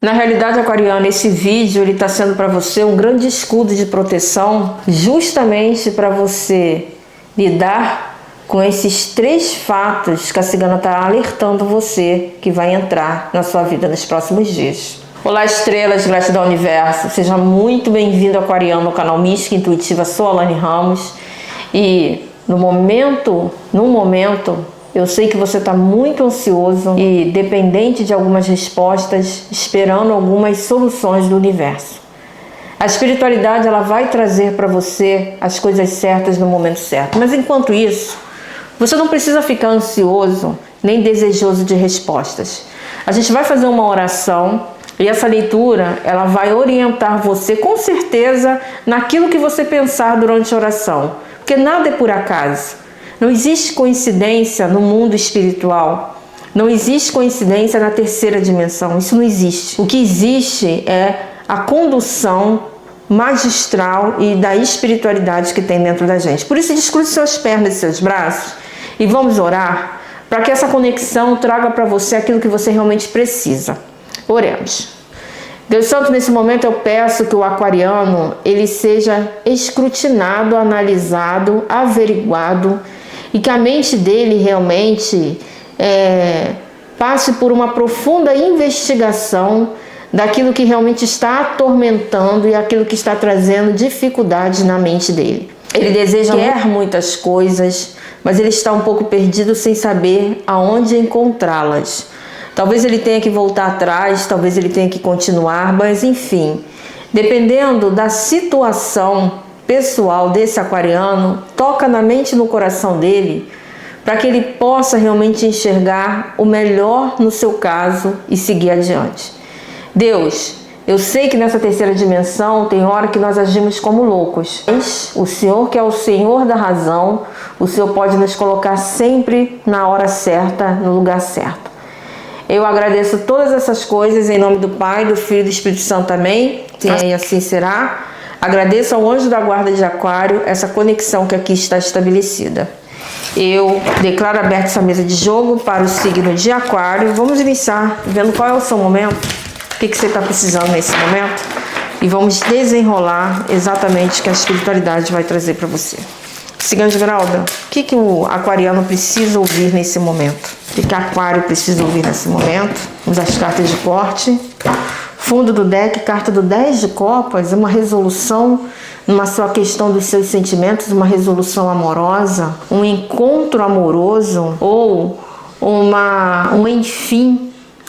Na realidade, aquariano, esse vídeo está sendo para você um grande escudo de proteção, justamente para você lidar com esses 3 fatos que a cigana está alertando você que vai entrar na sua vida nos próximos dias. Olá, estrelas, gratidão universo, seja muito bem-vindo aquariano ao canal Mística Intuitiva, sou Alane Ramos e no momento, eu sei que você está muito ansioso e dependente de algumas respostas, esperando algumas soluções do universo. A espiritualidade ela vai trazer para você as coisas certas no momento certo. Mas enquanto isso, você não precisa ficar ansioso nem desejoso de respostas. A gente vai fazer uma oração e essa leitura ela vai orientar você com certeza naquilo que você pensar durante a oração. Porque nada é por acaso. Não existe coincidência no mundo espiritual. Não existe coincidência na terceira dimensão. Isso não existe. O que existe é a condução magistral e da espiritualidade que tem dentro da gente. Por isso, descruze seus pernas e seus braços e vamos orar para que essa conexão traga para você aquilo que você realmente precisa. Oremos. Deus Santo, nesse momento eu peço que o aquariano ele seja escrutinado, analisado, averiguado e que a mente dele realmente passe por uma profunda investigação daquilo que realmente está atormentando e aquilo que está trazendo dificuldades na mente dele. Ele quer muitas coisas, mas ele está um pouco perdido sem saber aonde encontrá-las. Talvez ele tenha que voltar atrás, talvez ele tenha que continuar, mas enfim, dependendo da situação pessoal desse aquariano, toca na mente e no coração dele para que ele possa realmente enxergar o melhor no seu caso e seguir adiante. Deus, eu sei que nessa terceira dimensão tem hora que nós agimos como loucos. Mas o Senhor, que é o Senhor da razão, o Senhor pode nos colocar sempre na hora certa, no lugar certo. Eu agradeço todas essas coisas em nome do Pai, do Filho e do Espírito Santo, amém? E assim será. Agradeço ao anjo da guarda de Aquário essa conexão que aqui está estabelecida. Eu declaro aberta essa mesa de jogo para o signo de Aquário. Vamos iniciar vendo qual é o seu momento, o que você está precisando nesse momento. E vamos desenrolar exatamente o que a espiritualidade vai trazer para você. Cigana Esmeralda, o que o aquariano precisa ouvir nesse momento? O que Aquário precisa ouvir nesse momento? Vamos às cartas de corte. Fundo do deck, carta do 10 de copas, uma resolução numa sua questão dos seus sentimentos, uma resolução amorosa, um encontro amoroso ou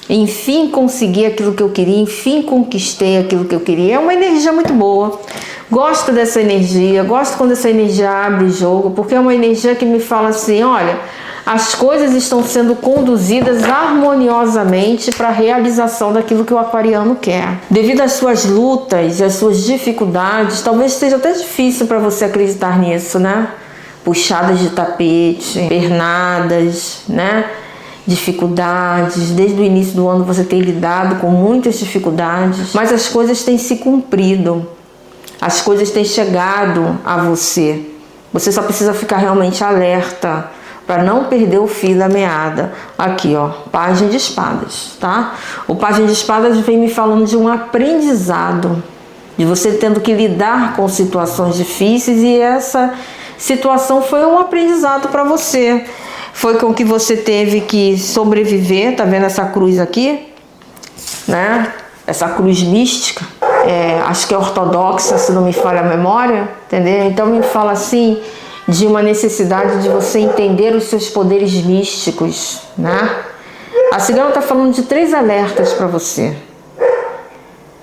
enfim consegui aquilo que eu queria, enfim conquistei aquilo que eu queria. É uma energia muito boa. Gosto dessa energia, gosto quando essa energia abre o jogo, porque é uma energia que me fala assim, olha, as coisas estão sendo conduzidas harmoniosamente para a realização daquilo que o aquariano quer. Devido às suas lutas e às suas dificuldades, talvez seja até difícil para você acreditar nisso, né? Puxadas de tapete, pernadas, né? Dificuldades, desde o início do ano você tem lidado com muitas dificuldades, mas as coisas têm se cumprido, as coisas têm chegado a você. Você só precisa ficar realmente alerta para não perder o fio da meada. Aqui, ó, Pajem de Espadas, tá? O Pajem de Espadas vem me falando de um aprendizado, de você tendo que lidar com situações difíceis e essa situação foi um aprendizado para você. Foi com que você teve que sobreviver, tá vendo essa cruz aqui? Né? Essa cruz mística, acho que é ortodoxa, se não me falha a memória, entendeu? Então me fala assim, de uma necessidade de você entender os seus poderes místicos, né? A cigana está falando de 3 alertas para você,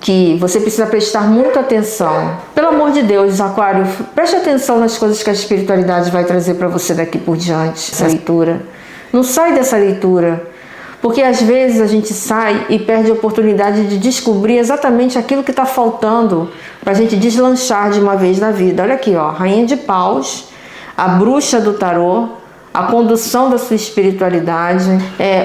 que você precisa prestar muita atenção. Pelo amor de Deus, Aquário, preste atenção nas coisas que a espiritualidade vai trazer para você daqui por diante, essa leitura. Não sai dessa leitura, porque às vezes a gente sai e perde a oportunidade de descobrir exatamente aquilo que está faltando para a gente deslanchar de uma vez na vida. Olha aqui, ó, Rainha de Paus, a bruxa do tarô, a condução da sua espiritualidade,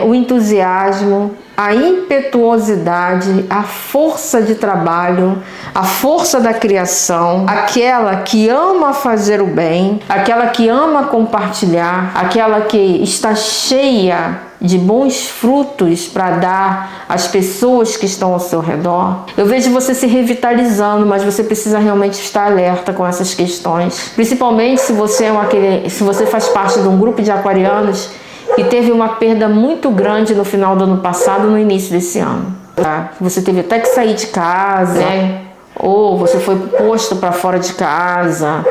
o entusiasmo, a impetuosidade, a força de trabalho, a força da criação, aquela que ama fazer o bem, aquela que ama compartilhar, aquela que está cheia de bons frutos para dar às pessoas que estão ao seu redor. Eu vejo você se revitalizando, mas você precisa realmente estar alerta com essas questões. Principalmente se você faz parte de um grupo de aquarianos que teve uma perda muito grande no final do ano passado, no início desse ano. Tá? Você teve até que sair de casa, né? Ou você foi posto para fora de casa,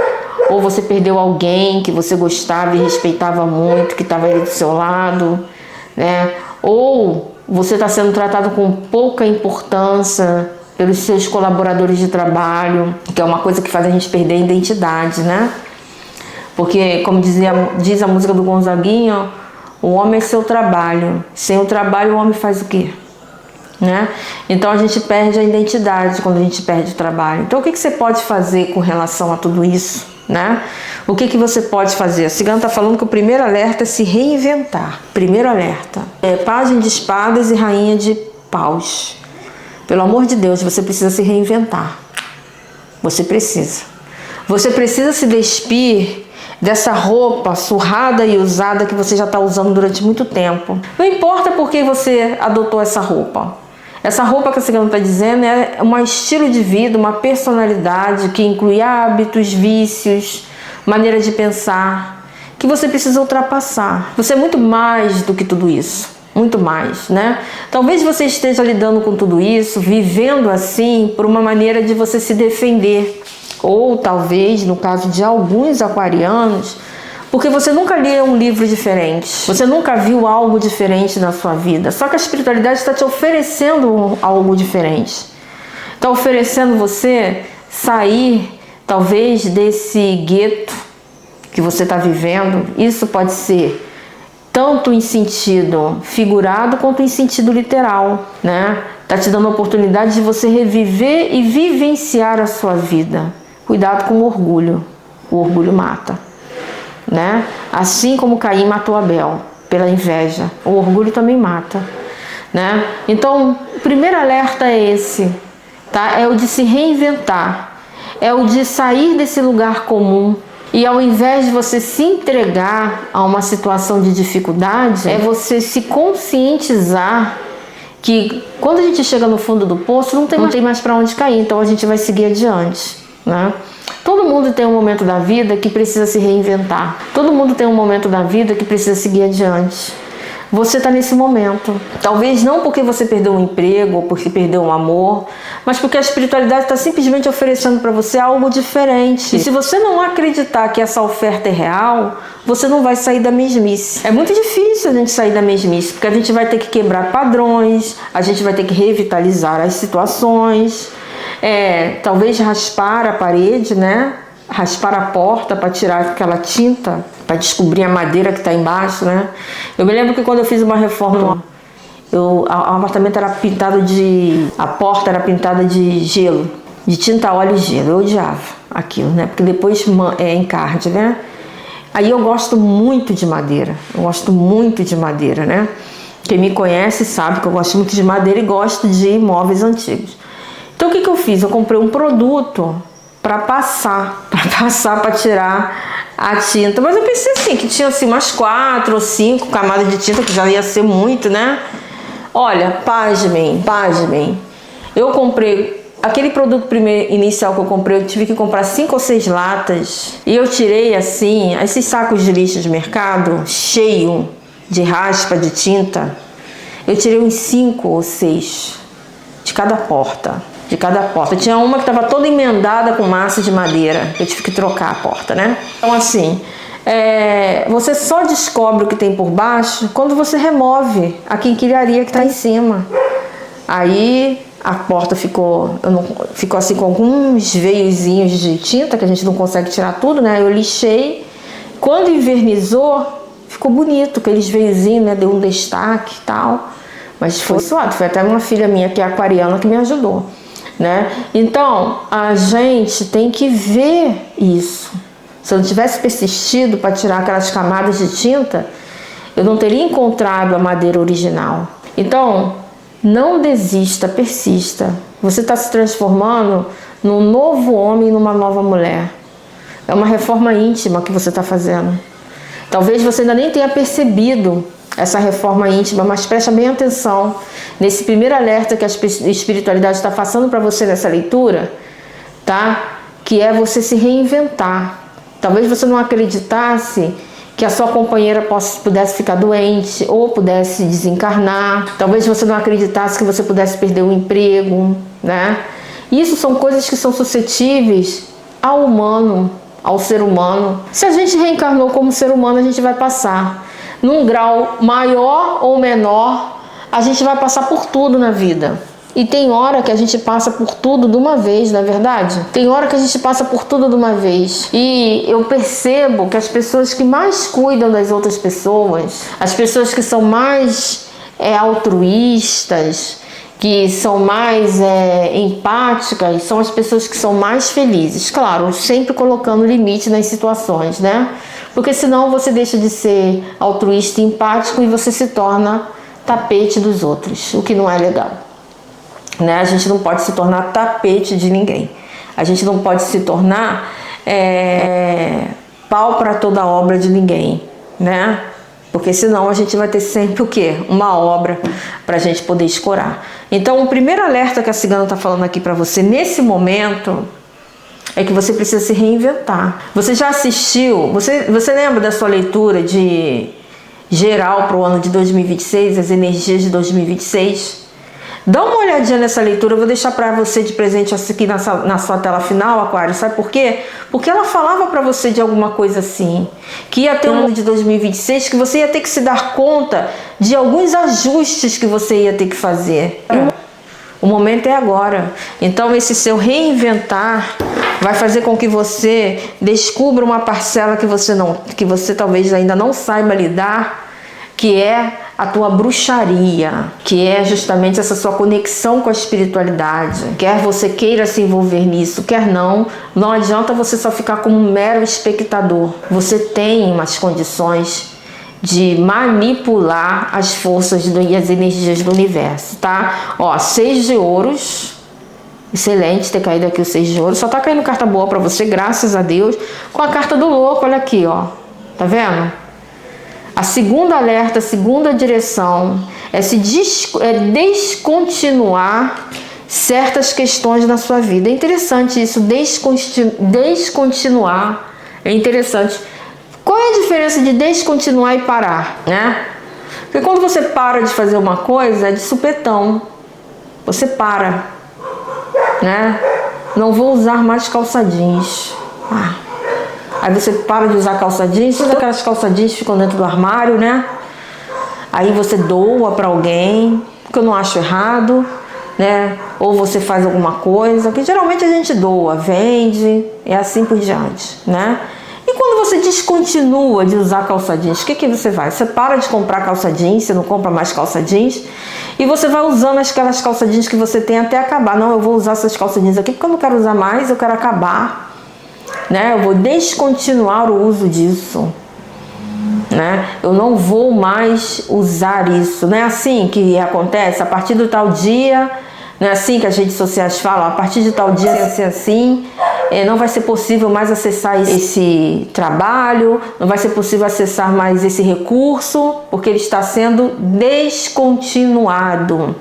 ou você perdeu alguém que você gostava e respeitava muito, que estava ali do seu lado, né? Ou você está sendo tratado com pouca importância pelos seus colaboradores de trabalho, que é uma coisa que faz a gente perder a identidade, né? Porque, como diz a música do Gonzaguinha, o homem é seu trabalho. Sem o trabalho, o homem faz o quê? Né? Então a gente perde a identidade quando a gente perde o trabalho. Então o que você pode fazer com relação a tudo isso? Né? O que você pode fazer? A cigana está falando que o primeiro alerta é se reinventar. Primeiro alerta é pajem de espadas e rainha de paus. Pelo amor de Deus, você precisa se reinventar. Você precisa. Você precisa se despir dessa roupa surrada e usada que você já está usando durante muito tempo. Não importa por que você adotou essa roupa. Essa roupa que a cigana está dizendo é um estilo de vida, uma personalidade que inclui hábitos, vícios, maneira de pensar, que você precisa ultrapassar. Você é muito mais do que tudo isso, muito mais, né? Talvez você esteja lidando com tudo isso, vivendo assim, por uma maneira de você se defender. Ou talvez, no caso de alguns aquarianos, porque você nunca leu um livro diferente, você nunca viu algo diferente na sua vida. Só que a espiritualidade está te oferecendo algo diferente. Está oferecendo você sair, talvez, desse gueto que você está vivendo. Isso pode ser tanto em sentido figurado quanto em sentido literal, né? Está te dando a oportunidade de você reviver e vivenciar a sua vida. Cuidado com o orgulho mata, né? Assim como Caim matou Abel pela inveja, o orgulho também mata, né? Então, o primeiro alerta é esse, tá? É o de se reinventar, é o de sair desse lugar comum e, ao invés de você se entregar a uma situação de dificuldade, é você se conscientizar que quando a gente chega no fundo do poço não tem mais para onde cair, então a gente vai seguir adiante, né? Todo mundo tem um momento da vida que precisa se reinventar. Todo mundo tem um momento da vida que precisa seguir adiante. Você está nesse momento. Talvez não porque você perdeu um emprego ou porque perdeu um amor, mas porque a espiritualidade está simplesmente oferecendo para você algo diferente. E se você não acreditar que essa oferta é real, você não vai sair da mesmice. É muito difícil a gente sair da mesmice, porque a gente vai ter que quebrar padrões, a gente vai ter que revitalizar as situações. Talvez raspar a parede, né? Raspar a porta para tirar aquela tinta, para descobrir a madeira que está embaixo, né? Eu me lembro que quando eu fiz uma reforma, o apartamento era pintado a porta era pintada de gelo, de tinta óleo e gelo. Eu odiava aquilo, né? Porque depois encarde, né? Aí eu gosto muito de madeira, né? Quem me conhece sabe que eu gosto muito de madeira e gosto de móveis antigos. Então o que eu fiz? Eu comprei um produto para passar, para tirar a tinta. Mas eu pensei assim, que tinha assim umas 4 ou 5 camadas de tinta, que já ia ser muito, né? Olha, pasmem. Eu comprei aquele produto inicial que eu comprei, eu tive que comprar 5 ou 6 latas. E eu tirei assim, esses sacos de lixo de mercado, cheio de raspa, de tinta. Eu tirei uns 5 ou 6 de cada porta. Tinha uma que estava toda emendada com massa de madeira. Eu tive que trocar a porta, né? Então, assim, você só descobre o que tem por baixo quando você remove a quinquilharia que está em cima. Aí a porta ficou assim com alguns veiozinhos de tinta, que a gente não consegue tirar tudo, né? Eu lixei. Quando invernizou, ficou bonito, aqueles veiozinhos, né? Deu um destaque e tal. Mas foi suado. Foi até uma filha minha que é aquariana que me ajudou, né? Então, a gente tem que ver isso. Se eu não tivesse persistido para tirar aquelas camadas de tinta, eu não teria encontrado a madeira original. Então, não desista, persista. Você está se transformando num novo homem e numa nova mulher. É uma reforma íntima que você está fazendo. Talvez você ainda nem tenha percebido essa reforma íntima, mas presta bem atenção nesse primeiro alerta que a espiritualidade está passando para você nessa leitura, tá? Que é você se reinventar. Talvez você não acreditasse que a sua companheira pudesse ficar doente ou pudesse desencarnar. Talvez você não acreditasse que você pudesse perder o emprego, né? Isso são coisas que são suscetíveis ao humano, ao ser humano. Se a gente reencarnou como ser humano, a gente vai passar. Num grau maior ou menor, a gente vai passar por tudo na vida. E tem hora que a gente passa por tudo de uma vez, não é verdade? Tem hora que a gente passa por tudo de uma vez. E eu percebo que as pessoas que mais cuidam das outras pessoas, as pessoas que são mais altruístas, que são mais empáticas, são as pessoas que são mais felizes. Claro, sempre colocando limite nas situações, né? Porque senão você deixa de ser altruísta e empático e você se torna tapete dos outros, o que não é legal, né? A gente não pode se tornar tapete de ninguém. A gente não pode se tornar pau para toda obra de ninguém, né? Porque senão a gente vai ter sempre o quê? Uma obra para a gente poder escorar. Então, o primeiro alerta que a cigana está falando aqui para você nesse momento é que você precisa se reinventar. Você já assistiu? Você lembra da sua leitura de geral para o ano de 2026, as energias de 2026? Dá uma olhadinha nessa leitura, eu vou deixar para você de presente aqui na sua tela final, Aquário. Sabe por quê? Porque ela falava para você de alguma coisa assim, que ia ter um ano de 2026, que você ia ter que se dar conta de alguns ajustes que você ia ter que fazer. O momento é agora. Então esse seu reinventar vai fazer com que você descubra uma parcela que você talvez ainda não saiba lidar, que é a tua bruxaria, que é justamente essa sua conexão com a espiritualidade. Quer você queira se envolver nisso, quer não adianta você só ficar como um mero espectador. Você tem umas condições de manipular as forças e as energias do universo, tá? Ó, 6 de ouros. Excelente ter caído aqui o 6 de ouros. Só tá caindo carta boa pra você, graças a Deus. Com a carta do louco, olha aqui, ó. Tá vendo? A segunda alerta, a segunda direção é descontinuar certas questões na sua vida. É interessante isso, descontinuar. É interessante. Qual é a diferença de descontinuar e parar, né? Porque quando você para de fazer uma coisa, é de supetão. Você para, né? Não vou usar mais calça jeans. Aí você para de usar calça jeans, todas aquelas calça jeans ficam dentro do armário, né? Aí você doa para alguém, que eu não acho errado, né? Ou você faz alguma coisa, que geralmente a gente doa, vende, é assim por diante, né? E quando você descontinua de usar calça jeans, o que você vai? Você para de comprar calça jeans, você não compra mais calça jeans, e você vai usando aquelas calça jeans que você tem até acabar. Não, eu vou usar essas calça jeans aqui porque eu não quero usar mais, eu quero acabar, né? Eu vou descontinuar o uso disso, né? Eu não vou mais usar isso. Não é assim que acontece? A partir do tal dia, não é assim que as redes sociais falam? A partir de tal dia vai ser assim, não vai ser possível mais acessar esse trabalho, não vai ser possível acessar mais esse recurso, porque ele está sendo descontinuado,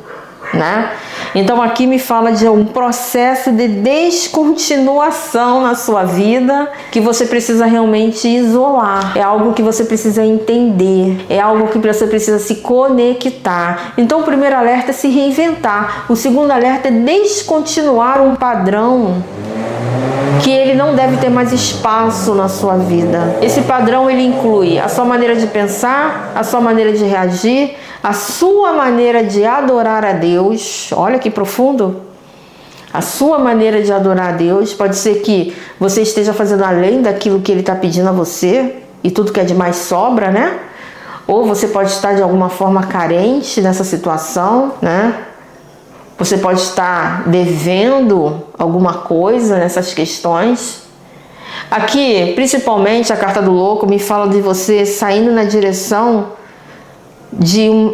né? Então aqui me fala de um processo de descontinuação na sua vida que você precisa realmente isolar. É algo que você precisa entender, é algo que você precisa se conectar. Então o primeiro alerta é se reinventar. O segundo alerta é descontinuar um padrão que ele não deve ter mais espaço na sua vida. Esse padrão ele inclui a sua maneira de pensar, a sua maneira de reagir, a sua maneira de adorar a Deus. Olha que profundo. A sua maneira de adorar a Deus. Pode ser que você esteja fazendo além daquilo que Ele está pedindo a você, e tudo que é demais sobra, né? Ou você pode estar de alguma forma carente nessa situação, né? Você pode estar devendo alguma coisa nessas questões. Aqui, principalmente, a carta do louco me fala de você saindo na direção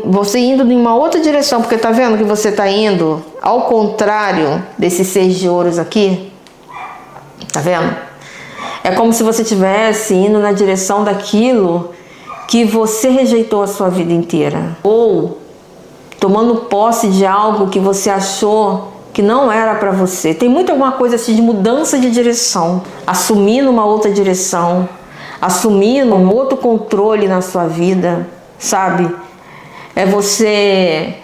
você indo em uma outra direção, porque tá vendo que você tá indo ao contrário desses 6 de ouros aqui? Tá vendo? É como se você estivesse indo na direção daquilo que você rejeitou a sua vida inteira, ou tomando posse de algo que você achou que não era para você. Tem muito alguma coisa assim de mudança de direção, assumindo uma outra direção, assumindo um outro controle na sua vida, sabe? É você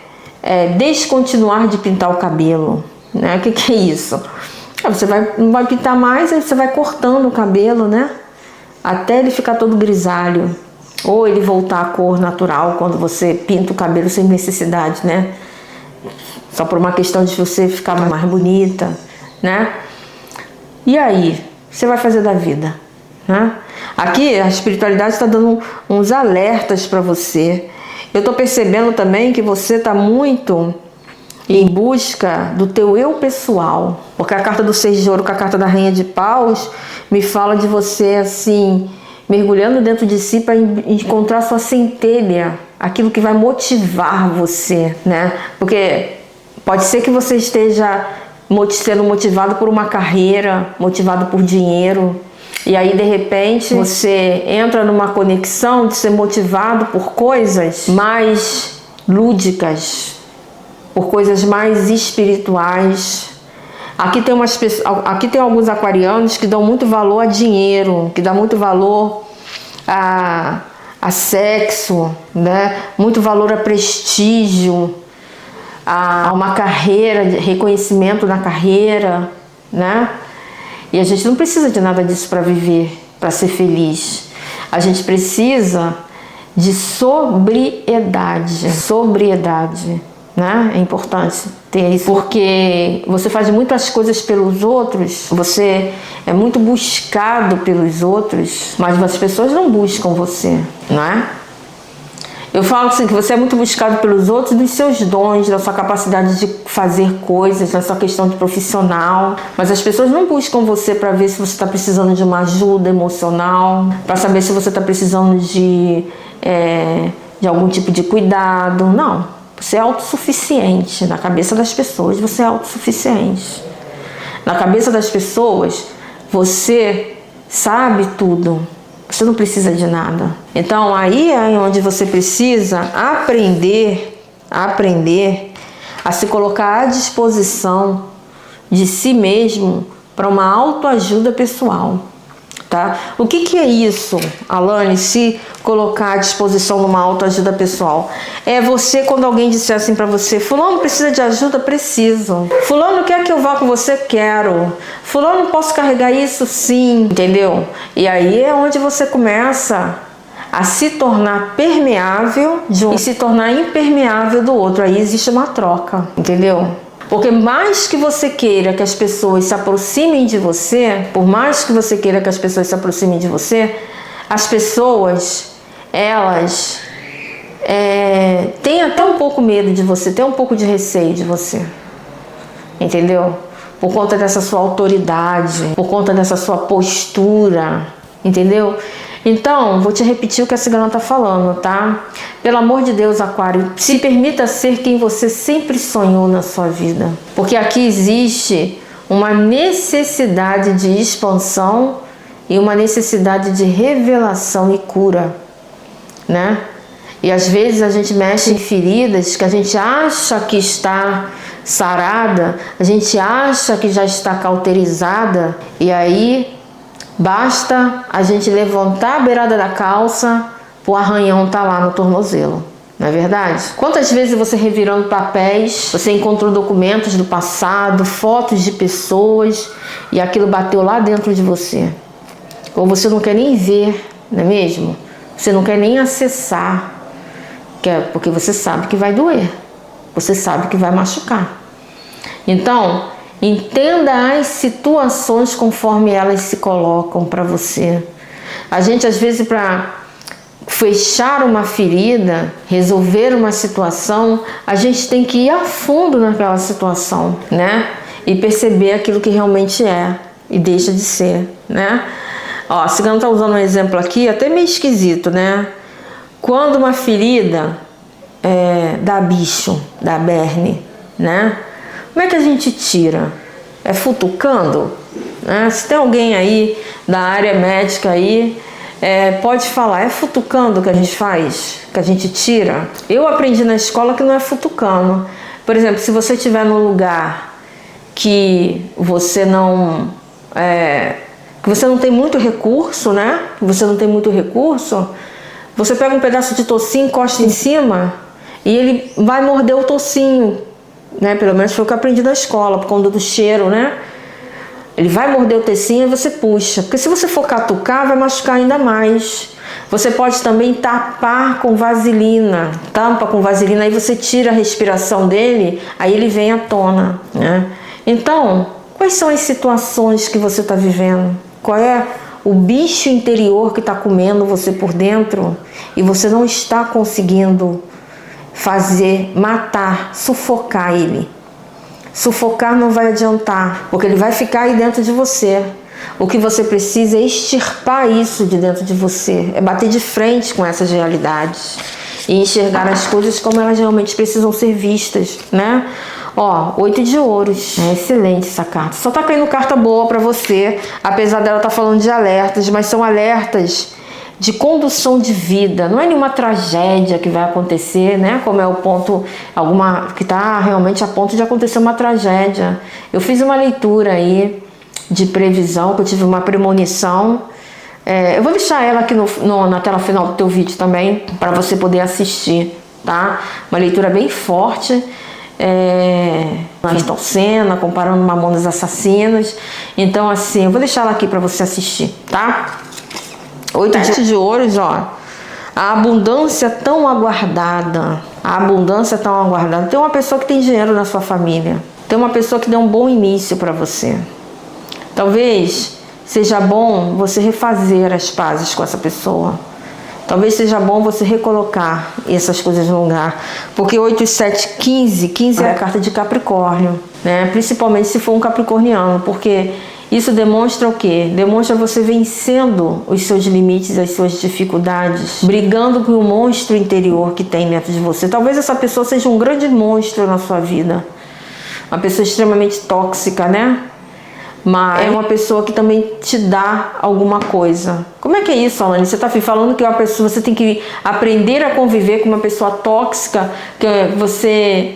descontinuar de pintar o cabelo, né? O que é isso? Você não vai pintar mais, aí você vai cortando o cabelo, né? Até ele ficar todo grisalho. Ou ele voltar à cor natural quando você pinta o cabelo sem necessidade, né? Só por uma questão de você ficar mais bonita, né? E aí? Você vai fazer da vida, né? Aqui a espiritualidade está dando uns alertas para você. Eu estou percebendo também que você está muito em busca do teu eu pessoal. Porque a carta do Seis de Ouro com a carta da Rainha de Paus me fala de você assim, mergulhando dentro de si para encontrar sua centelha, aquilo que vai motivar você, né? Porque pode ser que você esteja sendo motivado por uma carreira, motivado por dinheiro, e aí de repente você entra numa conexão de ser motivado por coisas mais lúdicas, por coisas mais espirituais. Aqui tem alguns aquarianos que dão muito valor a dinheiro, que dão muito valor a sexo, né? Muito valor a prestígio, a uma carreira, reconhecimento na carreira, né? E a gente não precisa de nada disso para viver, para ser feliz. A gente precisa de sobriedade, né? É importante ter isso, porque você faz muitas coisas pelos outros, você é muito buscado pelos outros, mas as pessoas não buscam você, não é? Eu falo assim, que você é muito buscado pelos outros, dos seus dons, da sua capacidade de fazer coisas, da sua questão de profissional, mas as pessoas não buscam você para ver se você está precisando de uma ajuda emocional, para saber se você está precisando de algum tipo de cuidado. Não, você é autossuficiente. Na cabeça das pessoas, você é autossuficiente. Na cabeça das pessoas, você sabe tudo. Você não precisa de nada. Então aí é onde você precisa aprender a se colocar à disposição de si mesmo para uma autoajuda pessoal, tá? O que é isso, Alane, se colocar à disposição numa autoajuda pessoal? É você, quando alguém disser assim para você: fulano precisa de ajuda? Preciso. Fulano quer que eu vá com você? Quero. Fulano, posso carregar isso? Sim. Entendeu? E aí é onde você começa a se tornar permeável de um e se tornar impermeável do outro. Aí existe uma troca, entendeu? Porque mais que você queira que as pessoas se aproximem de você, por mais que você queira que as pessoas se aproximem de você, as pessoas, elas têm até um pouco medo de você, têm um pouco de receio de você, entendeu? Por conta dessa sua autoridade, por conta dessa sua postura, entendeu? Então, vou te repetir o que a cigana está falando, tá? Pelo amor de Deus, Aquário, se permita ser quem você sempre sonhou na sua vida. Porque aqui existe uma necessidade de expansão e uma necessidade de revelação e cura, né? E às vezes a gente mexe em feridas que a gente acha que está sarada, a gente acha que já está cauterizada, e aí basta a gente levantar a beirada da calça, o arranhão tá lá no tornozelo, não é verdade? Quantas vezes você revirando papéis, você encontrou documentos do passado, fotos de pessoas, e aquilo bateu lá dentro de você? Ou você não quer nem ver, não é mesmo? Você não quer nem acessar, porque você sabe que vai doer, você sabe que vai machucar. Então, entenda as situações conforme elas se colocam para você. A gente, às vezes, para fechar uma ferida, resolver uma situação, a gente tem que ir a fundo naquela situação, né? E perceber aquilo que realmente é e deixa de ser, né? Ó, a cigana tá usando um exemplo aqui, até meio esquisito, né? Quando uma ferida dá bicho, dá berne, né? Como é que a gente tira? É futucando? Né? Se tem alguém aí da área médica aí, pode falar, é futucando que a gente faz, que a gente tira? Eu aprendi na escola que não é futucando. Por exemplo, se você estiver num lugar que você não tem muito recurso, né? Você não tem muito recurso, você pega um pedaço de tocinho, encosta em cima e ele vai morder o tocinho, né? Pelo menos foi o que eu aprendi na escola, por conta do cheiro, né? Ele vai morder o tocinho e você puxa, porque se você for catucar, vai machucar ainda mais. Você pode também tapar com vaselina, tampa com vaselina, aí você tira a respiração dele, aí ele vem à tona, né? Então, quais são as situações que você está vivendo? Qual é o bicho interior que está comendo você por dentro e você não está conseguindo matar, sufocar ele? Sufocar não vai adiantar, porque ele vai ficar aí dentro de você. O que você precisa é extirpar isso de dentro de você, é bater de frente com essas realidades e enxergar as coisas como elas realmente precisam ser vistas, né? Ó, 8 de ouros, é excelente essa carta. Só tá caindo carta boa pra você, apesar dela estar falando de alertas, mas são alertas de condução de vida. Não é nenhuma tragédia que vai acontecer, né? Como é o ponto, que tá realmente a ponto de acontecer uma tragédia. Eu fiz uma leitura aí de previsão, que eu tive uma premonição. Eu vou deixar ela aqui na tela final do teu vídeo também, para você poder assistir, tá? Uma leitura bem forte. Ayrton Senna, comparando Mamonas Assassinas. Então, assim, eu vou deixar ela aqui para você assistir, tá? 8 de ouros, ó. A abundância tão aguardada. A abundância tão aguardada. Tem uma pessoa que tem dinheiro na sua família. Tem uma pessoa que deu um bom início para você. Talvez seja bom você refazer as pazes com essa pessoa. Talvez seja bom você recolocar essas coisas no lugar. Porque 8, 7, 15 é a carta de Capricórnio, né? Principalmente se for um capricorniano. Porque isso demonstra o quê? Demonstra você vencendo os seus limites, as suas dificuldades. Brigando com o monstro interior que tem dentro de você. Talvez essa pessoa seja um grande monstro na sua vida. Uma pessoa extremamente tóxica, né? Mas é uma pessoa que também te dá alguma coisa. Como é que é isso, Alane? Você está falando que você tem que aprender a conviver com uma pessoa tóxica que você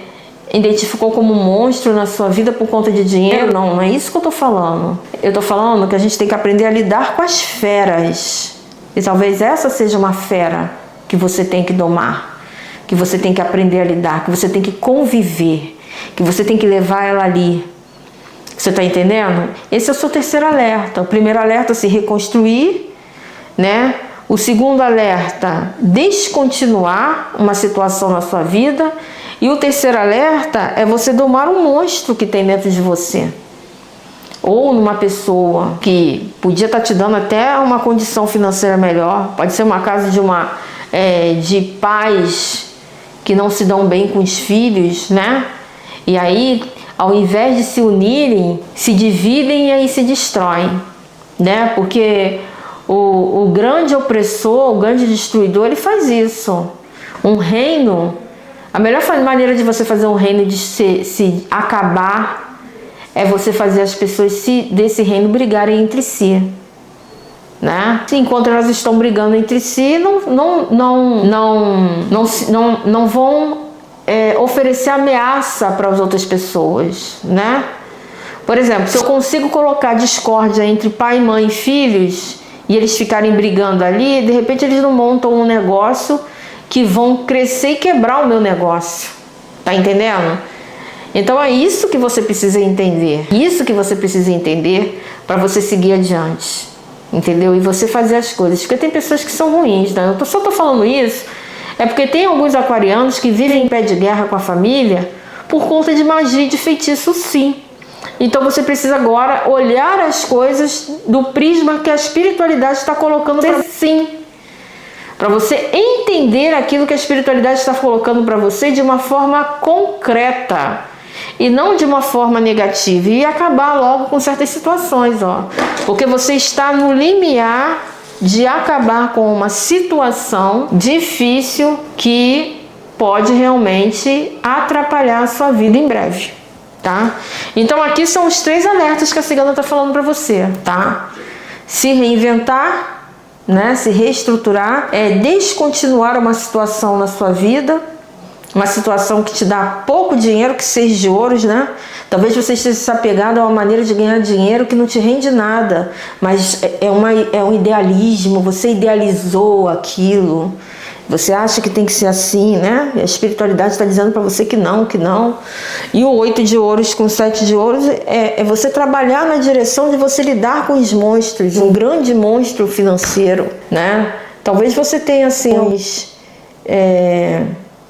identificou como um monstro na sua vida por conta de dinheiro? Não é isso que eu estou falando. Eu estou falando que a gente tem que aprender a lidar com as feras. E talvez essa seja uma fera que você tem que domar, que você tem que aprender a lidar, que você tem que conviver, que você tem que levar ela ali. Você está entendendo? Esse é o seu terceiro alerta. O primeiro alerta é se reconstruir, né? O segundo alerta, descontinuar uma situação na sua vida. E o terceiro alerta é você domar um monstro que tem dentro de você. Ou numa pessoa que podia estar te dando até uma condição financeira melhor. Pode ser uma casa de pais que não se dão bem com os filhos, né? E aí, ao invés de se unirem, se dividem e aí se destroem, né? Porque o grande opressor, o grande destruidor, ele faz isso. Um reino, a melhor maneira de você fazer um reino de se acabar é você fazer as pessoas desse reino brigarem entre si, né? Enquanto elas estão brigando entre si, não vão oferecer ameaça para as outras pessoas, né? Por exemplo, se eu consigo colocar discórdia entre pai, mãe e filhos e eles ficarem brigando ali, de repente eles não montam um negócio que vão crescer e quebrar o meu negócio. Tá entendendo? Então é isso que você precisa entender. Isso que você precisa entender para você seguir adiante. Entendeu? E você fazer as coisas. Porque tem pessoas que são ruins, né? Eu só tô falando isso porque tem alguns aquarianos que vivem em pé de guerra com a família por conta de magia e de feitiço, sim. Então você precisa agora olhar as coisas do prisma que a espiritualidade está colocando para você, sim. Para você entender aquilo que a espiritualidade está colocando para você de uma forma concreta e não de uma forma negativa, e acabar logo com certas situações, ó. Porque você está no limiar de acabar com uma situação difícil que pode realmente atrapalhar a sua vida em breve, tá? Então aqui são os 3 alertas que a cigana está falando para você, tá? Se reinventar, né? Se reestruturar, descontinuar uma situação na sua vida, uma situação que te dá pouco dinheiro, que seja de ouros, né? Talvez você esteja se apegado a uma maneira de ganhar dinheiro que não te rende nada, mas é um idealismo, você idealizou aquilo, você acha que tem que ser assim, né? A espiritualidade está dizendo para você que não, que não. E o 8 de ouros com 7 de ouros é você trabalhar na direção de você lidar com os monstros, um grande monstro financeiro, né? Talvez você tenha assim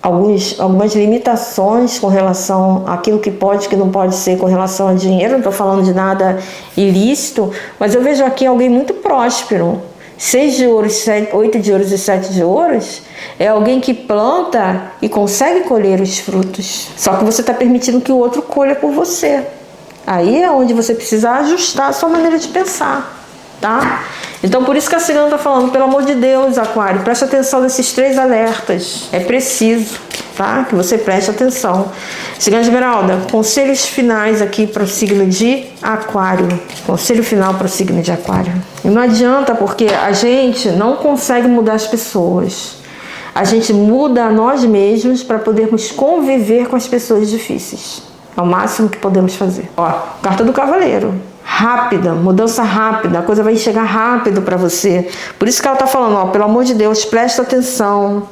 algumas limitações com relação àquilo que pode e que não pode ser com relação a dinheiro. Não estou falando de nada ilícito, mas eu vejo aqui alguém muito próspero. 6 de ouros, 8 de ouros e 7 de ouros é alguém que planta e consegue colher os frutos. Só que você está permitindo que o outro colha por você. Aí é onde você precisa ajustar a sua maneira de pensar, tá? Então por isso que a cigana está falando, pelo amor de Deus, Aquário, preste atenção nesses 3 alertas. É preciso, tá? Que você preste atenção. Cigana Esmeralda, conselhos finais aqui para o signo de Aquário. Conselho final para o signo de Aquário. E não adianta, porque a gente não consegue mudar as pessoas. A gente muda a nós mesmos para podermos conviver com as pessoas difíceis. É o máximo que podemos fazer. Ó, carta do Cavaleiro. Rápida, mudança rápida, a coisa vai chegar rápido para você. Por isso que ela está falando, ó, pelo amor de Deus, presta atenção.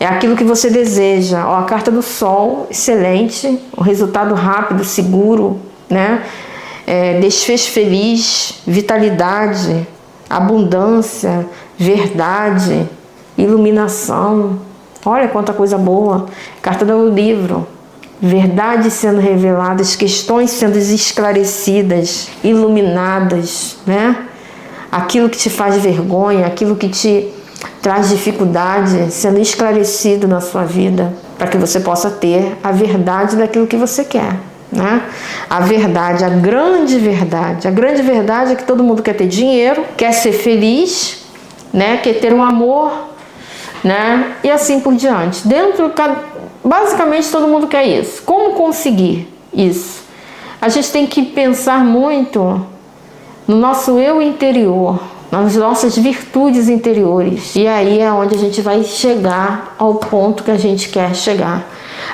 É aquilo que você deseja. Ó, a carta do Sol, excelente, um resultado rápido, seguro, né? Desfecho feliz, vitalidade, abundância, verdade, iluminação. Olha quanta coisa boa. Carta do Livro. Verdades sendo reveladas, questões sendo esclarecidas, iluminadas, né? Aquilo que te faz vergonha, aquilo que te traz dificuldade, sendo esclarecido na sua vida, para que você possa ter a verdade daquilo que você quer, né? A verdade, a grande verdade é que todo mundo quer ter dinheiro, quer ser feliz, né? Quer ter um amor, né? E assim por diante. Basicamente todo mundo quer isso. Como conseguir isso? A gente tem que pensar muito no nosso eu interior, nas nossas virtudes interiores. E aí é onde a gente vai chegar ao ponto que a gente quer chegar.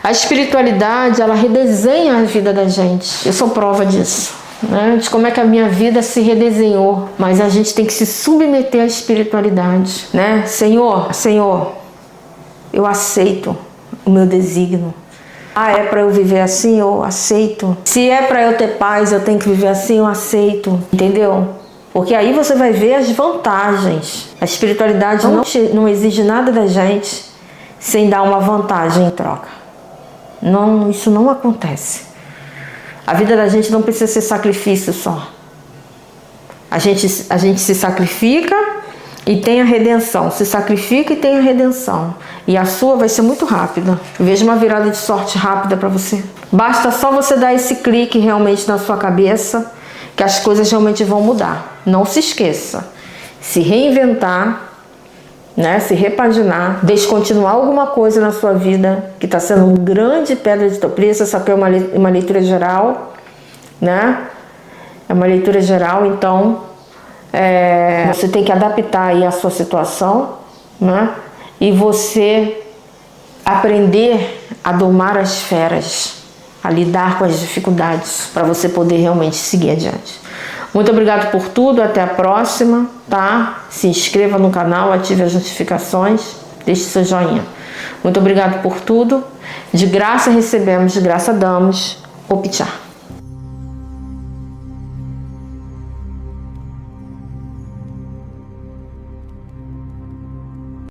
A espiritualidade, ela redesenha a vida da gente. Eu sou prova disso, né? De como é que a minha vida se redesenhou. Mas a gente tem que se submeter à espiritualidade, né? Senhor, eu aceito o meu desígnio. É para eu viver assim, eu aceito. Se é para eu ter paz, eu tenho que viver assim, eu aceito. Entendeu? Porque aí você vai ver as vantagens. A espiritualidade não exige nada da gente sem dar uma vantagem em troca. Não, isso não acontece. A vida da gente não precisa ser sacrifício só. A gente se sacrifica e tem a redenção. Se sacrifica e tem a redenção. E a sua vai ser muito rápida. Eu vejo uma virada de sorte rápida para você. Basta só você dar esse clique realmente na sua cabeça, que as coisas realmente vão mudar. Não se esqueça. Se reinventar, né? Se repaginar, descontinuar alguma coisa na sua vida que está sendo uma grande pedra de tropeço. Essa aqui é uma leitura geral, né? É uma leitura geral, então você tem que adaptar aí a sua situação, né? E você aprender a domar as feras, a lidar com as dificuldades, para você poder realmente seguir adiante. Muito obrigado por tudo, até a próxima, tá? Se inscreva no canal, ative as notificações, deixe seu joinha. Muito obrigado por tudo. De graça recebemos, de graça damos. Opchá.